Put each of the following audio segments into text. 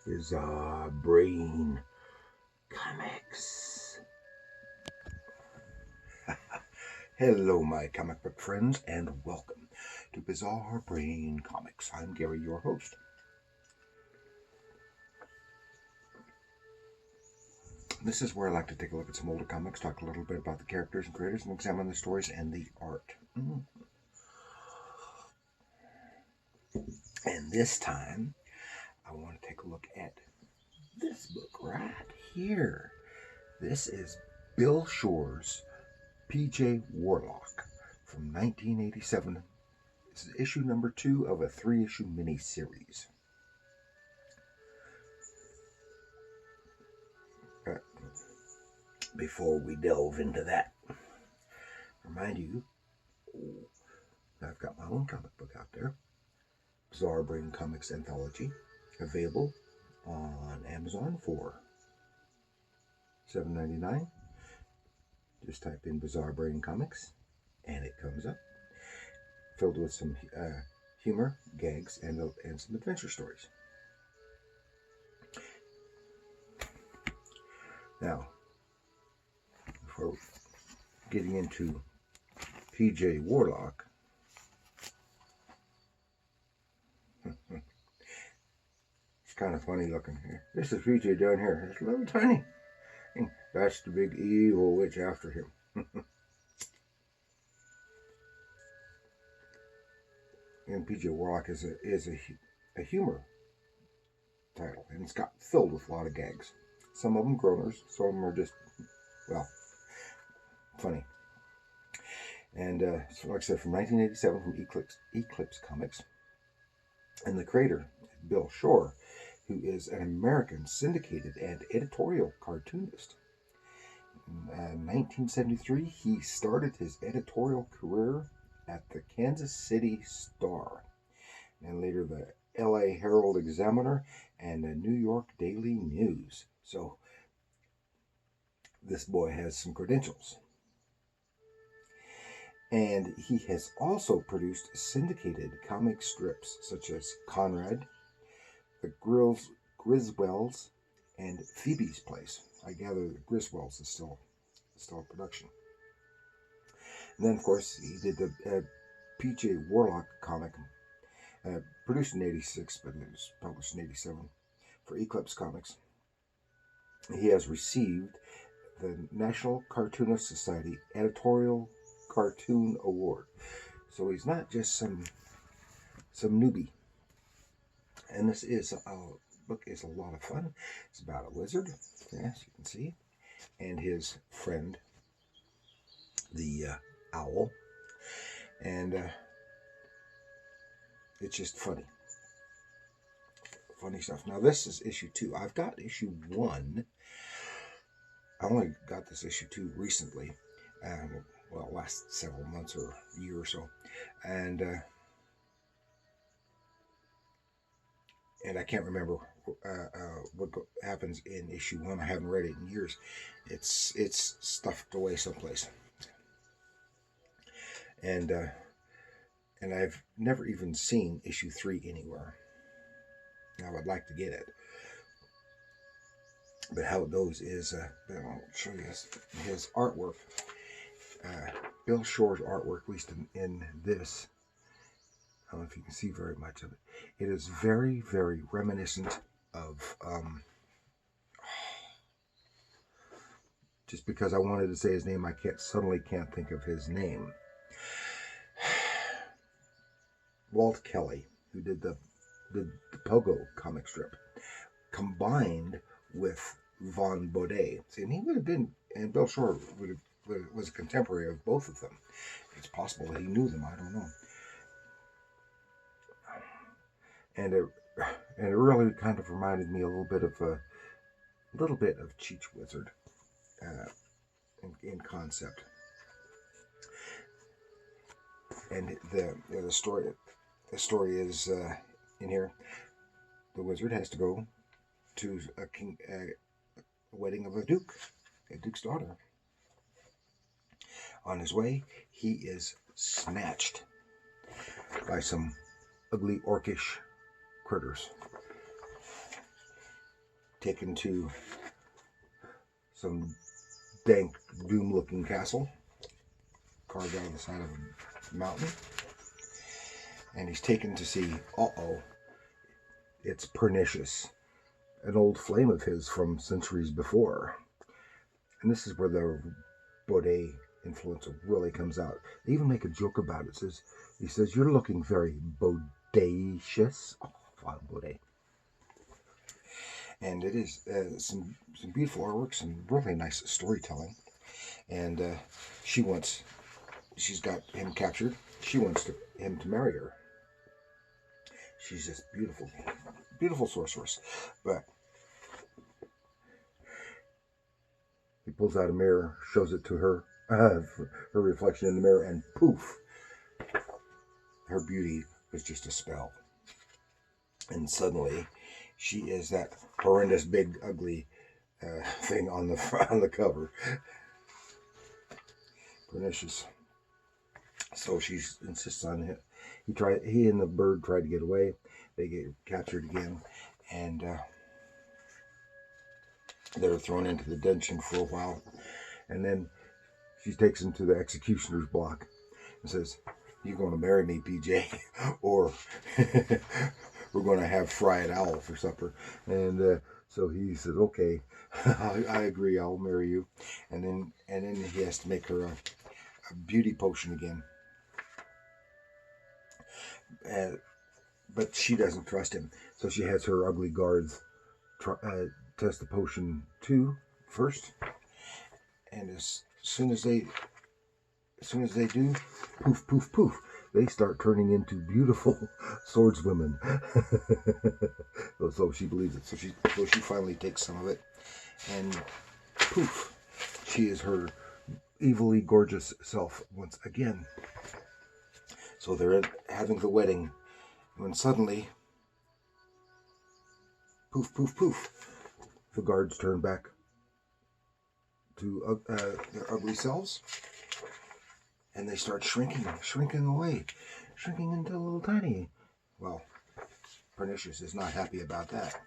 Bizarre Brain Comics. Hello, my comic book friends, and welcome to Bizarre Brain Comics. I'm Gary, your host. This is where I like to take a look at some older comics, talk a little bit about the characters and creators, and examine the stories and the art. And this time, I want to take a look at this book right here. This is Bill Schorr's P.J. Warlock from 1987. This is issue number 2 of a 3-issue mini-series. Before we delve into that, remind you, I've got my own comic book out there, Bizarre Brain Comics Anthology, available on Amazon for $7.99. Just type in Bizarre Brain Comics, and it comes up, filled with some humor, gags, and some adventure stories. Now, before getting into P.J. Warlock, it's kind of funny looking here. This is P.J. down here. It's a little tiny. That's the big evil witch after him. And P.J. Warlock is a humor title, and it's got filled with a lot of gags. Some of them groaners, some of them are just, well, funny. And so like I said, from 1987, from Eclipse Comics. And the creator, Bill Schorr, who is an American syndicated and editorial cartoonist. In 1973, he started his editorial career at the Kansas City Star, and later the LA Herald Examiner and the New York Daily News. So this boy has some credentials. And he has also produced syndicated comic strips such as Conrad, The Griswells, and Phoebe's Place. I gather the Griswells is still in production. And then, of course, he did the P.J. Warlock comic, produced in 86, but it was published in 87 for Eclipse Comics. He has received the National Cartoonist Society Editorial Cartoon Award. So he's not just some newbie. And this book is a lot of fun. It's about a wizard, yes, you can see, and his friend, the owl. And it's just funny stuff. Now this is issue 2. I've got issue 1. I only got this issue 2 recently. Last several months or a year or so. And I can't remember what happens in issue 1. I haven't read it in years. It's stuffed away someplace. And I've never even seen issue 3 anywhere. I would like to get it. But how it goes is, I'll show you his artwork. Bill Schorr's artwork, at least in this, I don't know if you can see very much of it. It is very, very reminiscent of, just because I wanted to say his name, I suddenly can't think of his name. Walt Kelly, who did the Pogo comic strip, combined with Von Baudet. See, and he would have been, and Bill Schorr was a contemporary of both of them. It's possible that he knew them, I don't know. And it really kind of reminded me a little bit of Cheech Wizard in concept. And the story is in here. The wizard has to go to a wedding of a duke's daughter. On his way, he is snatched by some ugly orcish critters. taken to some dank, doom-looking castle carved out of the side of a mountain. And he's taken to see, it's Pernicious, an old flame of his from centuries before. And this is where the Baudet influence really comes out. They even make a joke about it. He says, "You're looking very bodacious." Oh, fine, Baudet. And it is some beautiful artwork, some really nice storytelling. And she's got him captured. She wants him to marry her. She's just beautiful, beautiful sorceress. But he pulls out a mirror, shows it to her, her reflection in the mirror, and poof, her beauty was just a spell. And suddenly, she is that horrendous, big, ugly thing on the cover. Pernicious. So she insists on it. He and the bird tried to get away. They get captured again, and they're thrown into the dungeon for a while. And then she takes him to the executioner's block and says, "You're going to marry me, PJ, or we're going to have fried owl for supper." And so he said, "Okay, I agree. I'll marry you." And then he has to make her a beauty potion again. But she doesn't trust him, so she has her ugly guards test the potion too first. And as soon as they do, poof, poof, poof, they start turning into beautiful swordswomen. So she believes it. So she finally takes some of it, and poof, she is her evilly gorgeous self once again. So they're having the wedding, when suddenly, poof, poof, poof, the guards turn back to their ugly selves, and they start shrinking away, shrinking into a little tiny. Well, Pernicious is not happy about that.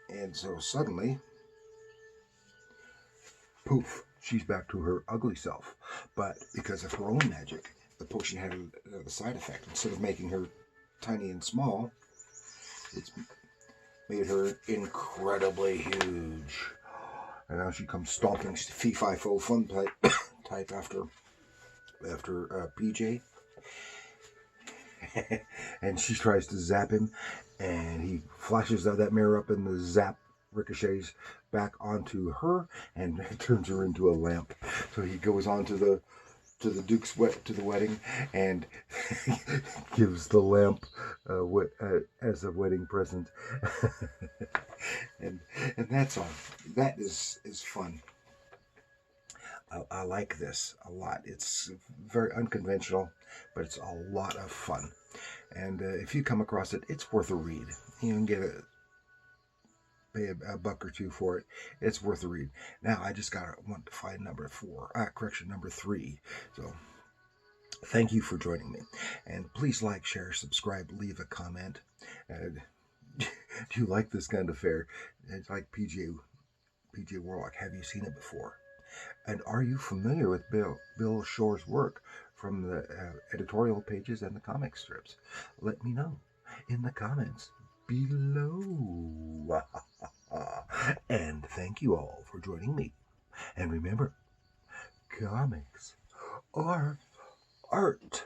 And so suddenly, poof, she's back to her ugly self. But because of her own magic, the potion had the side effect. Instead of making her tiny and small, it's made her incredibly huge. And now she comes stomping, fee-fi-fo fun type after PJ. And she tries to zap him, and he flashes that mirror up, and the zap ricochets back onto her and turns her into a lamp. So he goes on to the Duke's wedding and gives the lamp as a wedding present. and that's all. That is fun. I like this a lot. It's very unconventional, but it's a lot of fun. And if you come across it, it's worth a read. You can pay a buck or two for it. It's worth a read. Now I just want to find number 3. So thank you for joining me, and please like, share, subscribe, leave a comment. Do you like this kind of fare? It's like PJ Warlock. Have you seen it before? And are you familiar with Bill Schorr's work from the editorial pages and the comic strips? Let me know in the comments below. And thank you all for joining me. And remember, comics are art.